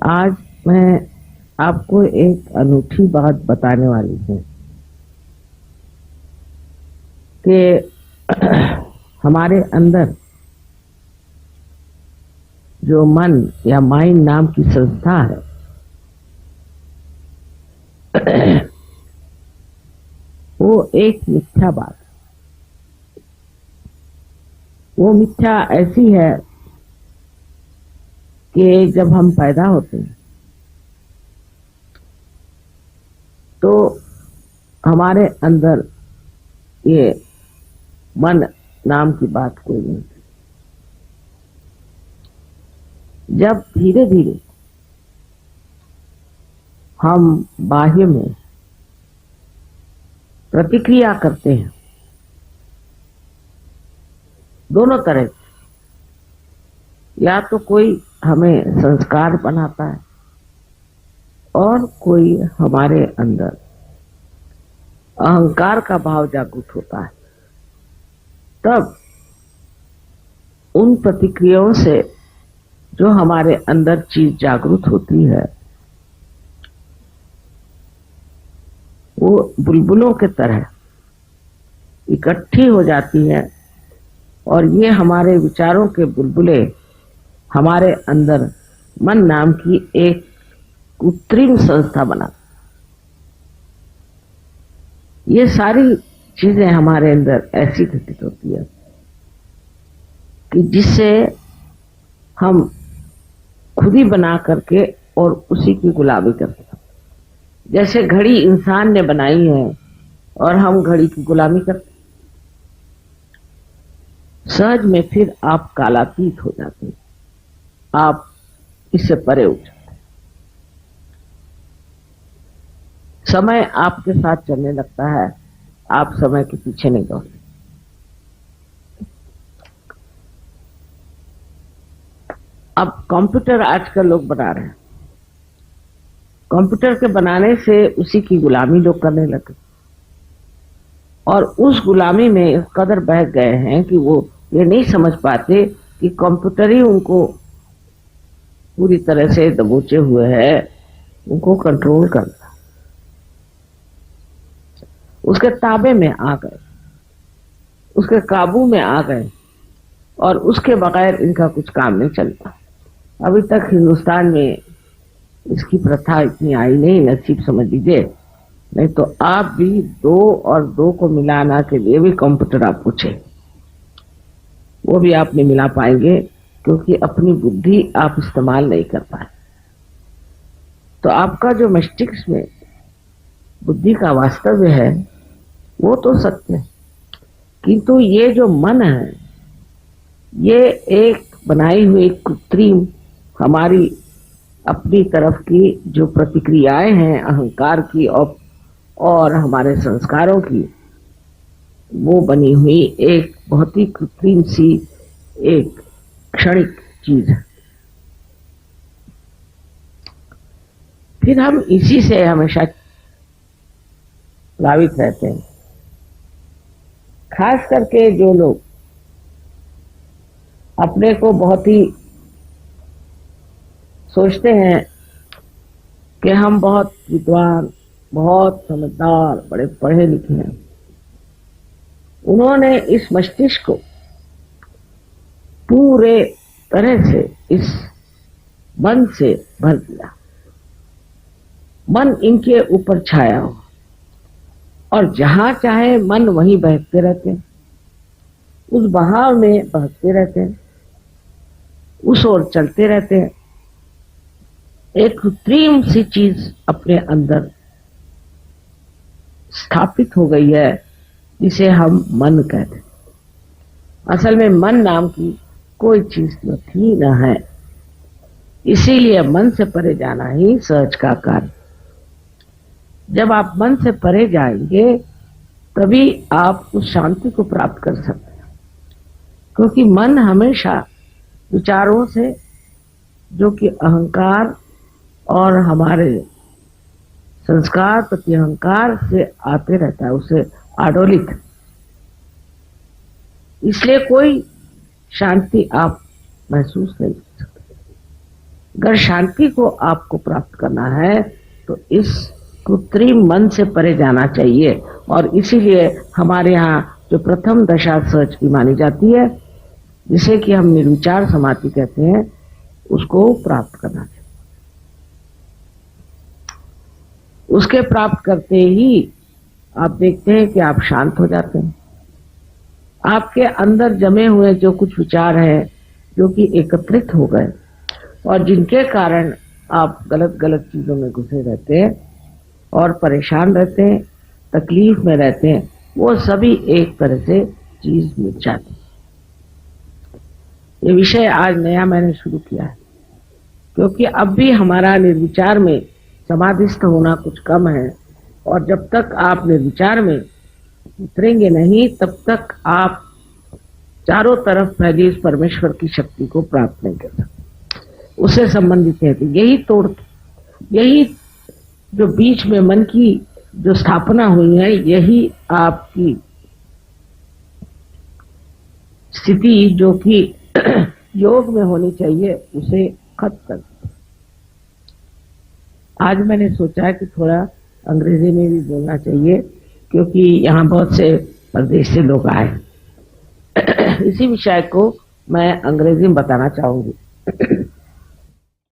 आज मैं आपको एक अनूठी बात बताने वाली हूँ कि हमारे अंदर जो मन या माइंड नाम की संस्था है, वो एक मिथ्या बात, वो मिथ्या ऐसी है कि जब हम पैदा होते हैं तो हमारे अंदर ये मन नाम की बात कोई नहीं। जब धीरे धीरे हम बाह्य में प्रतिक्रिया करते हैं, दोनों तरह, या तो कोई हमें संस्कार बनाता है और कोई हमारे अंदर अहंकार का भाव जागृत होता है, तब उन प्रतिक्रियाओं से जो हमारे अंदर चीज जागृत होती है वो बुलबुलों के तरह इकट्ठी हो जाती है और ये हमारे विचारों के बुलबुले हमारे अंदर मन नाम की एक कृत्रिम संस्था बना। ये सारी चीजें हमारे अंदर ऐसी घटित होती है कि जिससे हम खुद ही बना करके और उसी की गुलामी करते हैं। जैसे घड़ी इंसान ने बनाई है और हम घड़ी की गुलामी करते, सहज में फिर आप कालातीत हो जाते हैं, आप इससे परे उठ जाते हैं। समय आपके साथ चलने लगता है, आप समय के पीछे नहीं दौड़ते। अब कंप्यूटर आजकल लोग बना रहे हैं, कंप्यूटर के बनाने से उसी की गुलामी लोग करने लगे और उस गुलामी में इस कदर बह गए हैं कि वो ये नहीं समझ पाते कि कंप्यूटर ही उनको पूरी तरह से दबोचे हुए है, उनको कंट्रोल करता, उसके ताबे में आ गए, उसके काबू में आ गए और उसके बगैर इनका कुछ काम नहीं चलता। अभी तक हिंदुस्तान में इसकी प्रथा इतनी आई नहीं, नसीब समझ लीजिए, नहीं तो आप भी 2 और 2 को मिलाना के लिए भी कंप्यूटर आप पूछे, वो भी आप नहीं मिला पाएंगे क्योंकि अपनी बुद्धि आप इस्तेमाल नहीं कर पाए। तो आपका जो मस्तिष्क में बुद्धि का वास्तव्य है वो तो सत्य है, किंतु ये जो मन है ये एक बनाई हुई कृत्रिम हमारी अपनी तरफ की जो प्रतिक्रियाएं हैं अहंकार की और हमारे संस्कारों की, वो बनी हुई एक बहुत ही कृत्रिम सी एक क्षणिक चीज है। फिर हम इसी से हमेशा प्रभावित रहते हैं। खास करके जो लोग अपने को बहुत ही सोचते हैं कि हम बहुत विद्वान, बहुत समझदार, बड़े पढ़े लिखे हैं, उन्होंने इस मस्तिष्क को पूरे तरह से इस मन से भर दिया। मन इनके ऊपर छाया हो और जहां चाहे मन वहीं बहते रहते हैं, उस बहाव में बहते रहते हैं, उस ओर चलते रहते हैं। एक कृत्रिम सी चीज अपने अंदर स्थापित हो गई है जिसे हम मन कहते हैं। असल में मन नाम की कोई चीज न थी न है, इसीलिए मन से परे जाना ही सहज का कार्य। जब आप मन से परे जाएंगे तभी आप उस शांति को प्राप्त कर सकते हैं, क्योंकि मन हमेशा विचारों से, जो कि अहंकार और हमारे संस्कार प्रति अहंकार से आते रहता है, उसे आडोलित, इसलिए कोई शांति आप महसूस नहीं कर सकते। अगर शांति को आपको प्राप्त करना है तो इस कृत्रिम मन से परे जाना चाहिए, और इसीलिए हमारे यहाँ जो प्रथम दशा सहज की मानी जाती है, जिसे कि हम निर्विचार समाधि कहते हैं, उसको प्राप्त करना चाहिए। उसके प्राप्त करते ही आप देखते हैं कि आप शांत हो जाते हैं। आपके अंदर जमे हुए जो कुछ विचार हैं, जो कि एकत्रित हो गए और जिनके कारण आप गलत गलत चीजों में घुसे रहते हैं और परेशान रहते हैं, तकलीफ में रहते हैं, वो सभी एक तरह से चीज मिट जाती। ये विषय आज नया मैंने शुरू किया है, क्योंकि अब भी हमारा निर्विचार में समाधिस्थ होना कुछ कम है, और जब तक आप निर्विचार में उतरेंगे नहीं, तब तक आप चारों तरफ फैली इस परमेश्वर की शक्ति को प्राप्त नहीं कर सकते। उससे संबंधित है कि यही जो बीच में मन की जो स्थापना हुई है, यही आपकी स्थिति जो कि योग में होनी चाहिए, उसे खत्म कर दो। आज मैंने सोचा कि थोड़ा अंग्रेजी में भी बोलना चाहिए, क्योंकि यहाँ बहुत से प्रदेश से लोग आए। इसी विषय को मैं अंग्रेजी में बताना चाहूंगी।